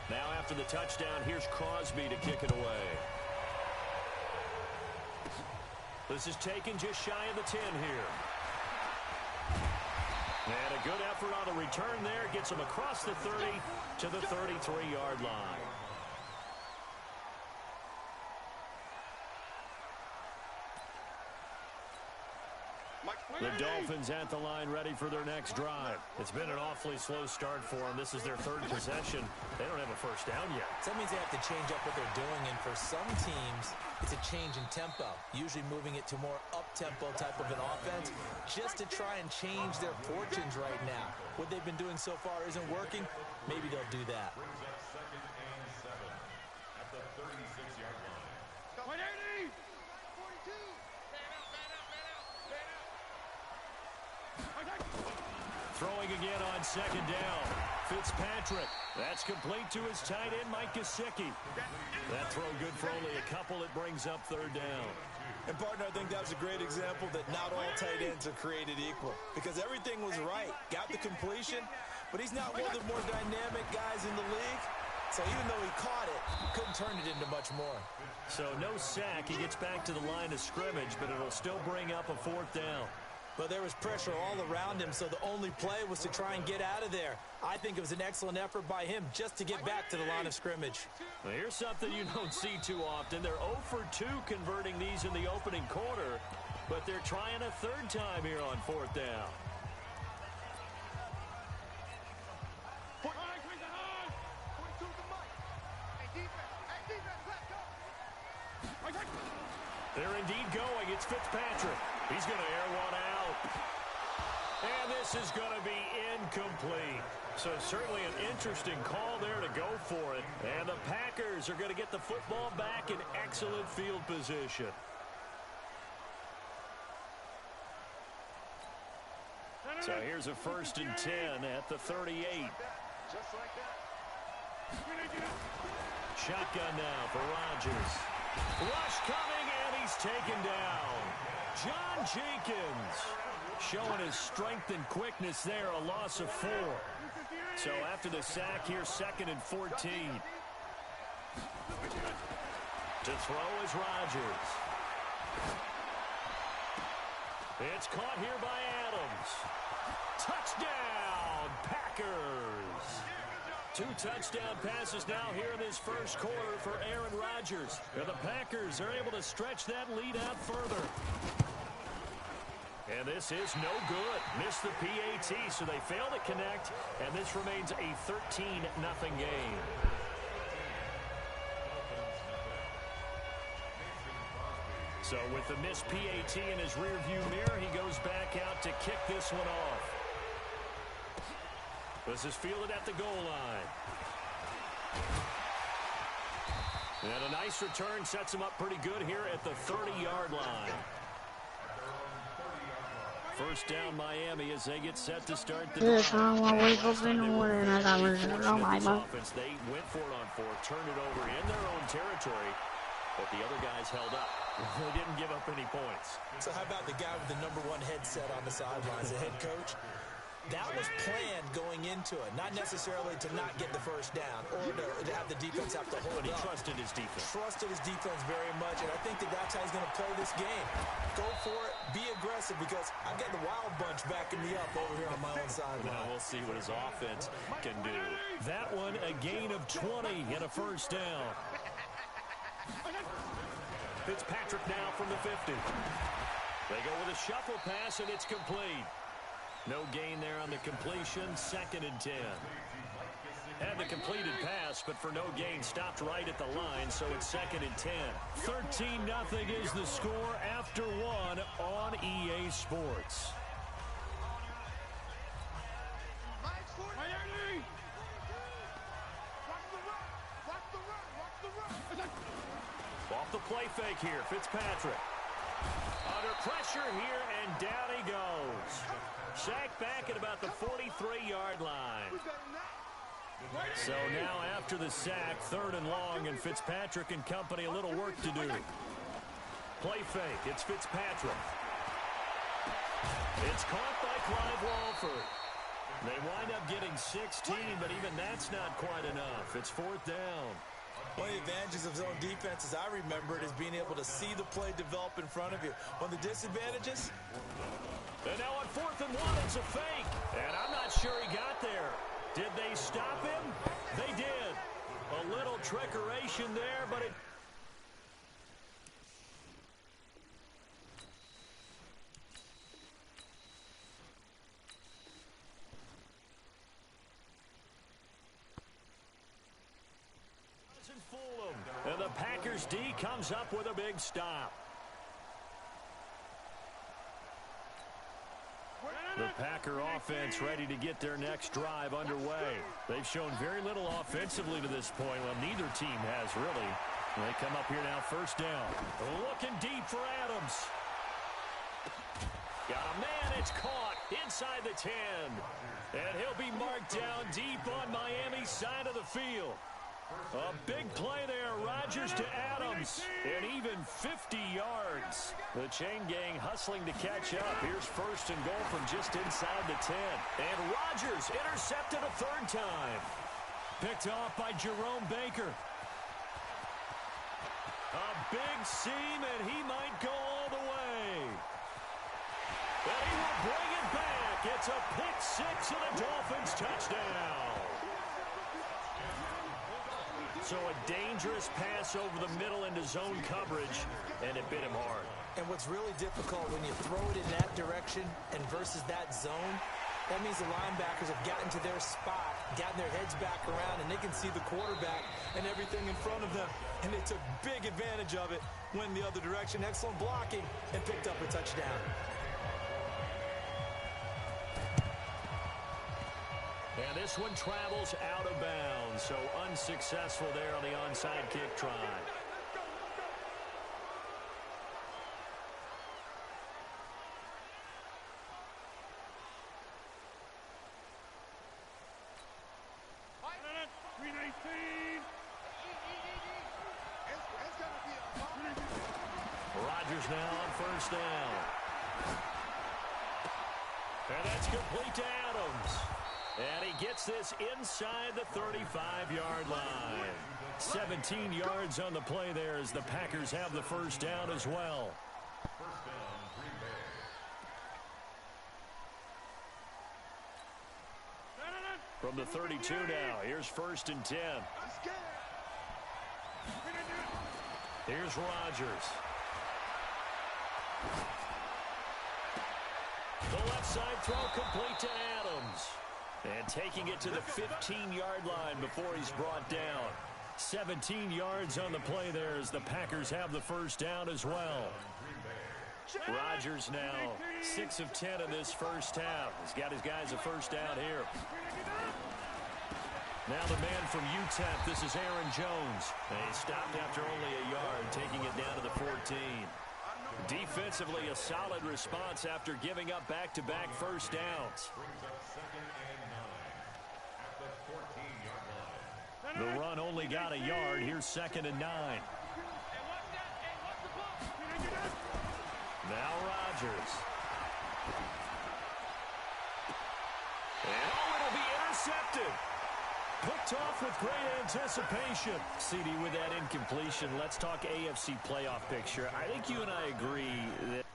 Speaker 2: Now after the touchdown, here's Crosby to kick it away. This is taken just shy of the 10 here. And a good effort on the return there. Gets him across the 30 to the 33-yard line. The Dolphins at the line ready for their next drive. It's been an awfully slow start for them. This is their 3rd possession. They don't have a first down yet.
Speaker 1: So that means they have to change up what they're doing, and for some teams, it's a change in tempo, usually moving it to more up-tempo type of an offense just to try and change their fortunes right now. What they've been doing so far isn't working. Maybe they'll do that.
Speaker 2: Throwing again on 2nd down. Fitzpatrick. That's complete to his tight end, Mike Gesicki. That throw good for only a couple. It brings up 3rd down.
Speaker 1: And, partner, I think that was a great example that not all tight ends are created equal because everything was right. Got the completion, but he's not one of the more dynamic guys in the league. So even though he caught it, couldn't turn it into much more.
Speaker 2: So no sack. He gets back to the line of scrimmage, but it'll still bring up a 4th down.
Speaker 1: But there was pressure all around him, so the only play was to try and get out of there. I think it was an excellent effort by him just to get back to the line of scrimmage.
Speaker 2: Well, here's something you don't see too often. They're 0 for 2 converting these in the opening quarter, but they're trying a 3rd time here on 4th down. They're indeed going. It's Fitzpatrick. He's going to air one out. And this is going to be incomplete. So certainly an interesting call there to go for it. And the Packers are going to get the football back in excellent field position. So here's a 1st and 10 at the 38. Shotgun now for Rodgers. Rush coming, and he's taken down. John Jenkins showing his strength and quickness there, a loss of 4. So after the sack here, 2nd and 14. To throw is Rodgers. It's caught here by Adams. Touchdown, Packers. 2 touchdown passes now here in this first quarter for Aaron Rodgers. And the Packers are able to stretch that lead out further. And this is no good. Missed the PAT, so they fail to connect. And this remains a 13-0 game. So with the missed PAT in his rearview mirror, he goes back out to kick this one off. This is fielded at the goal line. And a nice return sets him up pretty good here at the 30-yard line. First down Miami as they get set to start the drive.
Speaker 5: They went for it
Speaker 2: on 4th, turned it over in their own territory, but the other guys held up. They didn't give up any points.
Speaker 1: So how about the guy with the #1 headset on the sidelines, the head coach? That was planned going into it, not necessarily to not get the first down or to have the defense have to hold
Speaker 2: But he
Speaker 1: up.
Speaker 2: trusted his defense.
Speaker 1: Trusted his defense very much, and I think that's how he's going to play this game. Go for it, be aggressive, because I've got the Wild Bunch backing me up over here on my own sideline.
Speaker 2: Now we'll see what his offense can do. That one, a gain of 20 and a first down. Fitzpatrick now from the 50. They go with a shuffle pass, and it's complete. No gain there on the completion. 2nd and 10. Had the completed pass, but for no gain, stopped right at the line, so it's 2nd and 10. 13-0 is the score after 1 on EA Sports. Off the play fake here, Fitzpatrick. Under pressure here, and down he goes. Sacked back at about the 43-yard line. So now after the sack, 3rd and long, and Fitzpatrick and company a little work to do. Play fake, it's Fitzpatrick. It's caught by Clive Walford. They wind up getting 16, but even that's not quite enough. It's 4th down.
Speaker 1: One of the advantages of zone defense, as I remember it, is being able to see the play develop in front of you. One of the disadvantages?
Speaker 2: And now on 4th and 1, it's a fake. And I'm not sure he got there. Did they stop him? They did. A little trickeration there, but it... doesn't fool him. And the Packers D comes up with a big stop. The Packer offense ready to get their next drive underway. They've shown very little offensively to this point. Well, neither team has really. They come up here now, 1st down. Looking deep for Adams. Got a man, it's caught inside the 10. And he'll be marked down deep on Miami's side of the field. A big play there, Rodgers to Adams, and even 50 yards. The chain gang hustling to catch up. Here's 1st and goal from just inside the 10. And Rodgers intercepted a 3rd time. Picked off by Jerome Baker. A big seam, and he might go all the way. And he will bring it back. It's a pick 6 and a Dolphins touchdown. So a dangerous pass over the middle into zone coverage, and it bit him hard.
Speaker 1: And what's really difficult when you throw it in that direction and versus that zone, that means the linebackers have gotten to their spot, gotten their heads back around, and they can see the quarterback and everything in front of them. And they took big advantage of it, went the other direction. Excellent blocking, and picked up a touchdown.
Speaker 2: And this one travels out of bounds, so unsuccessful there on the onside kick try. Rodgers now on 1st down. And that's complete to Adams. And he gets this inside the 35-yard line. 17 yards on the play there as the Packers have the 1st down as well. From the 32 now, here's 1st and 10. Here's Rodgers. The left side throw complete to Adams. And taking it to the 15-yard line before he's brought down. 17 yards on the play there as the Packers have the 1st down as well. Rodgers now 6 of 10 in this 1st half. He's got his guys a 1st down here. Now the man from UTEP, this is Aaron Jones. And he stopped after only a yard, taking it down to the 14. Defensively, a solid response after giving up back-to-back 1st downs. The run only got a yard. Here's 2nd and 9. Now Rodgers. And it'll be intercepted. Picked off with great anticipation. CD with that incompletion. Let's talk AFC playoff picture. I think you and I agree that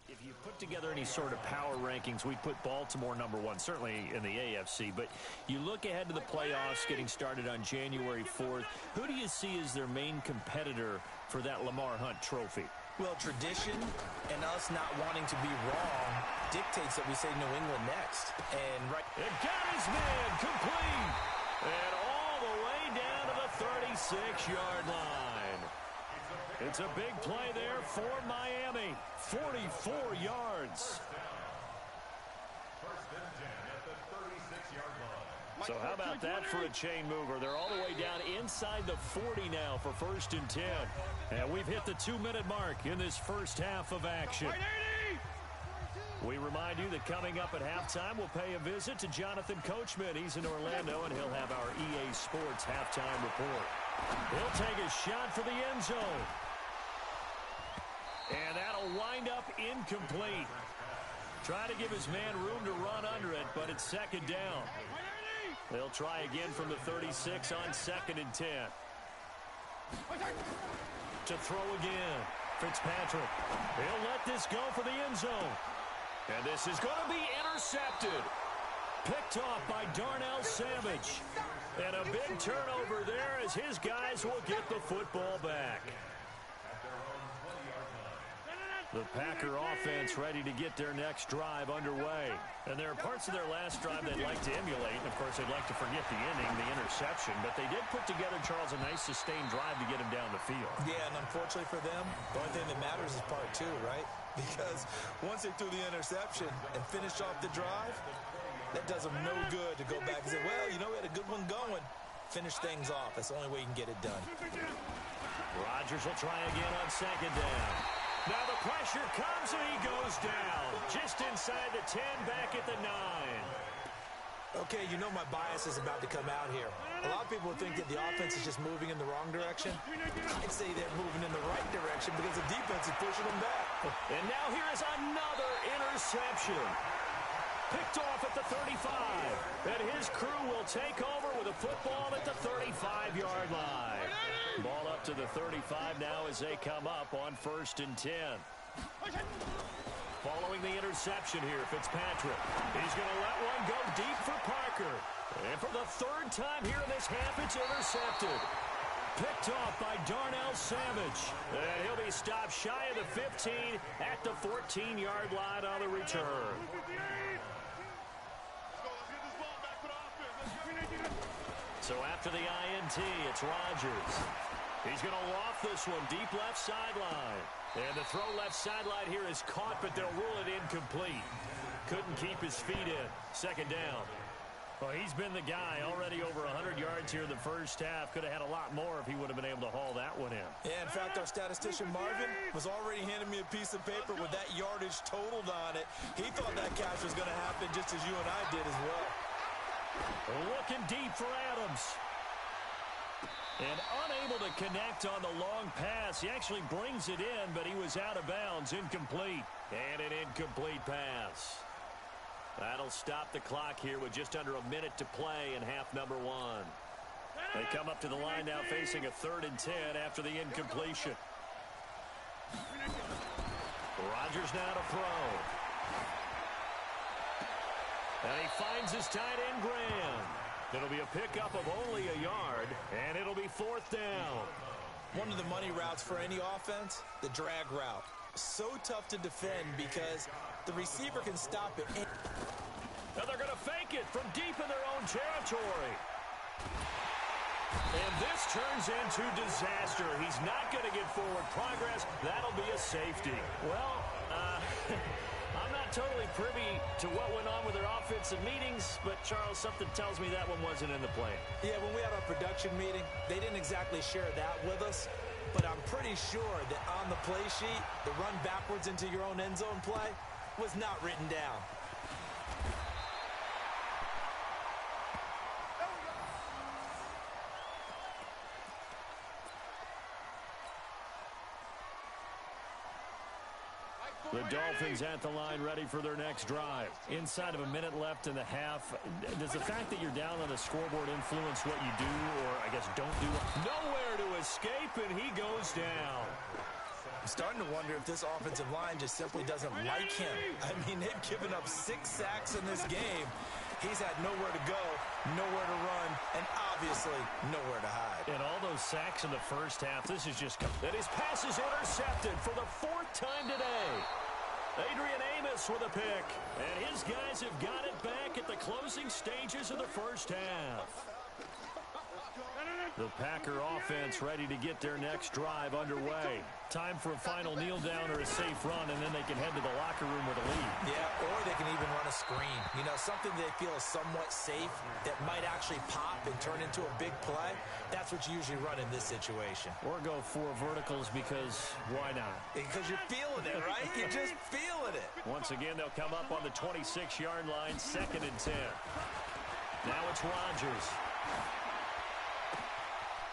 Speaker 2: if you put together any sort of power rankings, we'd put Baltimore #1, certainly in the AFC. But you look ahead to the playoffs getting started on January 4th. Who do you see as their main competitor for that Lamar Hunt trophy?
Speaker 1: Well, tradition and us not wanting to be wrong dictates that we say New England next. And right.
Speaker 2: It got his man complete. And all the way down to the 36-yard line. It's a big play there for Miami. 44 yards. So how about that for a chain mover? They're all the way down inside the 40 now for 1st and 10. And we've hit the 2-minute mark in this first half of action. We remind you that coming up at halftime, we'll pay a visit to Jonathan Coachman. He's in Orlando, and he'll have our EA Sports halftime report. He'll take a shot for the end zone. And that'll wind up incomplete. Try to give his man room to run under it, but it's 2nd down. They'll try again from the 36 on 2nd and 10. To throw again. Fitzpatrick. He'll let this go for the end zone. And this is going to be intercepted. Picked off by Darnell Savage. And a big turnover there as his guys will get the football back. The Packer offense ready to get their next drive underway. And there are parts of their last drive they'd like to emulate. And, of course, they'd like to forget the inning, the interception. But they did put together, Charles, a nice sustained drive to get him down the field.
Speaker 1: Yeah, and unfortunately for them, the only thing that matters is part 2, right? Because once they threw the interception and finished off the drive, that does them no good to go back and say, well, you know, we had a good one going. Finish things off. That's the only way you can get it done.
Speaker 2: Rodgers will try again on 2nd down. Now the pressure comes and he goes down. Just inside the 10, back at the 9.
Speaker 1: Okay, you know my bias is about to come out here. A lot of people think that the offense is just moving in the wrong direction. I'd say they're moving in the right direction because the defense is pushing them back.
Speaker 2: And now here is another interception. Picked off at the 35. And his crew will take over with a football at the 35-yard line. Ball up to the 35 now as they come up on 1st and 10. Following the interception here, Fitzpatrick. He's going to let one go deep for Parker. And for the 3rd time here in this half, it's intercepted. Picked off by Darnell Savage. And he'll be stopped shy of the 15 at the 14-yard line on the return. So after the INT, it's Rodgers. He's going to loft this one deep left sideline. And the throw left sideline here is caught, but they'll rule it incomplete. Couldn't keep his feet in. 2nd down. Well, he's been the guy already over 100 yards here in the first half. Could have had a lot more if he would have been able to haul that one in.
Speaker 1: Yeah, in fact, our statistician Marvin was already handing me a piece of paper with that yardage totaled on it. He thought that catch was going to happen just as you and I did as well.
Speaker 2: Looking deep for Adams. And unable to connect on the long pass. He actually brings it in, but he was out of bounds. Incomplete. And an incomplete pass. That'll stop the clock here with just under a minute to play in half number 1. They come up to the line now facing a 3rd and 10 after the incompletion. Rodgers now to throw. And he finds his tight end, Graham. It'll be a pickup of only a yard, and it'll be 4th down.
Speaker 1: One of the money routes for any offense, the drag route. So tough to defend because the receiver can stop it.
Speaker 2: Now they're going to fake it from deep in their own territory. And this turns into disaster. He's not going to get forward progress. That'll be a safety. Well, I'm not totally privy to what went on with their offensive meetings, but, Charles, something tells me that one wasn't in the plan.
Speaker 1: Yeah, when we had our production meeting, they didn't exactly share that with us, but I'm pretty sure that on the play sheet, the run backwards into your own end zone play was not written down.
Speaker 2: The Dolphins at the line ready for their next drive. Inside of a minute left in the half, does the fact that you're down on the scoreboard influence what you do or, I guess, don't do? Nowhere to escape, and he goes down.
Speaker 1: I'm starting to wonder if this offensive line just simply doesn't like him. I mean, they've given up 6 sacks in this game, He's had nowhere to go, nowhere to run, and obviously nowhere to hide.
Speaker 2: And all those sacks in the first half, this is just... And his pass is intercepted for the 4th time today. Adrian Amos with a pick. And his guys have got it back at the closing stages of the first half. The Packer offense ready to get their next drive underway. Time for a final kneel down or a safe run, and then they can head to the locker room with a lead.
Speaker 1: Yeah, or they can even run a screen. You know, something they feel is somewhat safe that might actually pop and turn into a big play. That's what you usually run in this situation.
Speaker 2: Or go 4 verticals because why not?
Speaker 1: Because you're feeling it, right? You're just feeling it.
Speaker 2: Once again, they'll come up on the 26-yard line, 2nd and 10. Now it's Rodgers.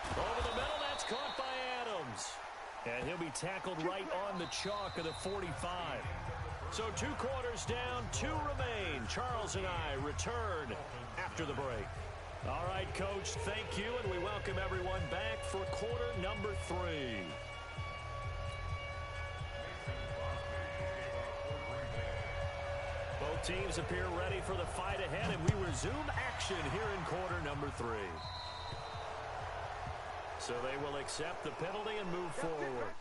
Speaker 2: Over the middle, that's caught by Adams. And he'll be tackled right on the chalk of the 45. So 2 quarters down, 2 remain. Charles and I return after the break. All right, Coach, thank you, and we welcome everyone back for quarter number 3. Both teams appear ready for the fight ahead, and we resume action here in quarter number 3. So they will accept the penalty and move forward.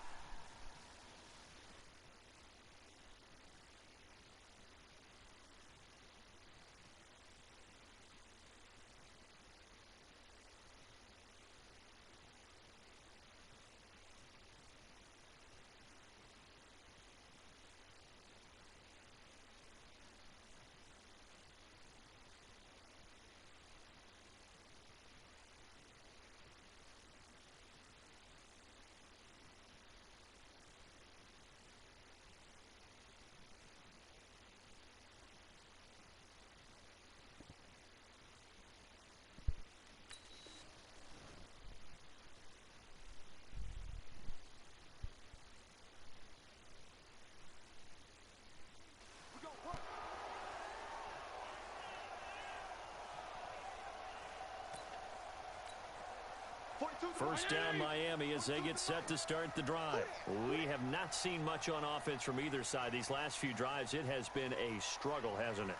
Speaker 2: First down Miami as they get set to start the drive. We have not seen much on offense from either side. These last few drives, it has been a struggle, hasn't it?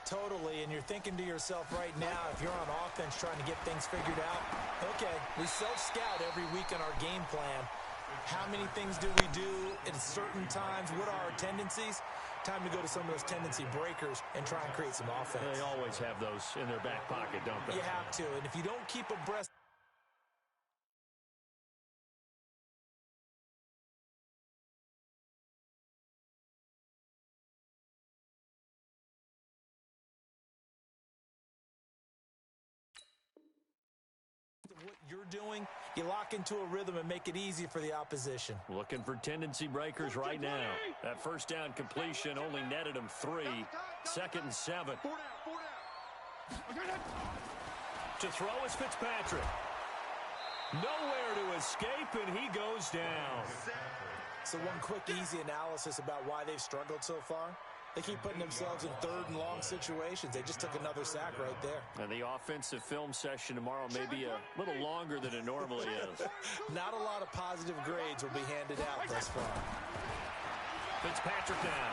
Speaker 1: Totally, and you're thinking to yourself right now, if you're on offense trying to get things figured out, okay, we self-scout every week on our game plan. How many things do we do at certain times? What are our tendencies? Time to go to some of those tendency breakers and try and create some offense.
Speaker 2: They always have those in their back pocket, don't they?
Speaker 1: You have to, and if you don't keep abreast what you're doing, you lock into a rhythm and make it easy for the opposition.
Speaker 2: Looking for tendency breakers right now. That first down completion only netted him 3. 2nd and 7. To throw is Fitzpatrick. Nowhere to escape, and he goes down.
Speaker 1: So one quick, easy analysis about why they've struggled so far. They keep putting themselves in 3rd and long situations. They just took another sack right there.
Speaker 2: And the offensive film session tomorrow may be a little longer than it normally is.
Speaker 1: Not a lot of positive grades will be handed out thus far.
Speaker 2: Fitzpatrick now.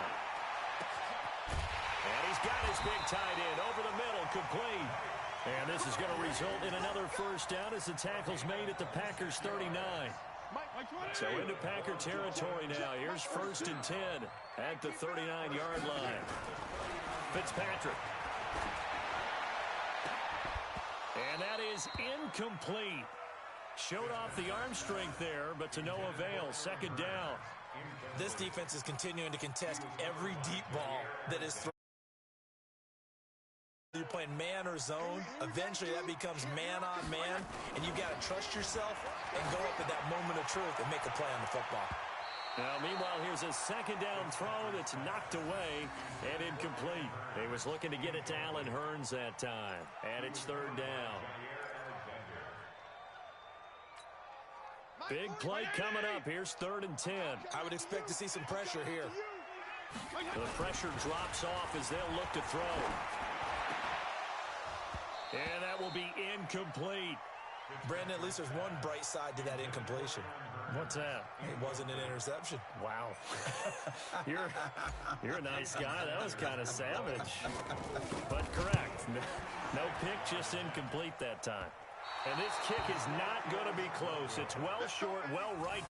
Speaker 2: And he's got his big tight end over the middle, complete. And this is going to result in another first down as the tackle's made at the Packers' 39. So into Packer territory now. Here's 1st and 10 at the 39-yard line. Fitzpatrick. And that is incomplete. Showed off the arm strength there, but to no avail. 2nd down.
Speaker 1: This defense is continuing to contest every deep ball that is thrown. You're playing man or zone. Eventually that becomes man on man, and you've got to trust yourself and go up at that moment of truth and make a play on the football.
Speaker 2: Now, meanwhile, here's a 2nd down throw that's knocked away and incomplete. He was looking to get it to Allen Hurns that time, and it's 3rd down. Big play coming up. Here's 3rd and 10.
Speaker 1: I would expect to see some pressure here.
Speaker 2: The pressure drops off as they'll look to throw. And that will be incomplete.
Speaker 1: Brandon, at least there's one bright side to that incompletion.
Speaker 2: What's that?
Speaker 1: It wasn't an interception.
Speaker 2: Wow. You're a nice guy. That was kind of savage. But correct. No pick, just incomplete that time. And this kick is not going to be close. It's well short, well right.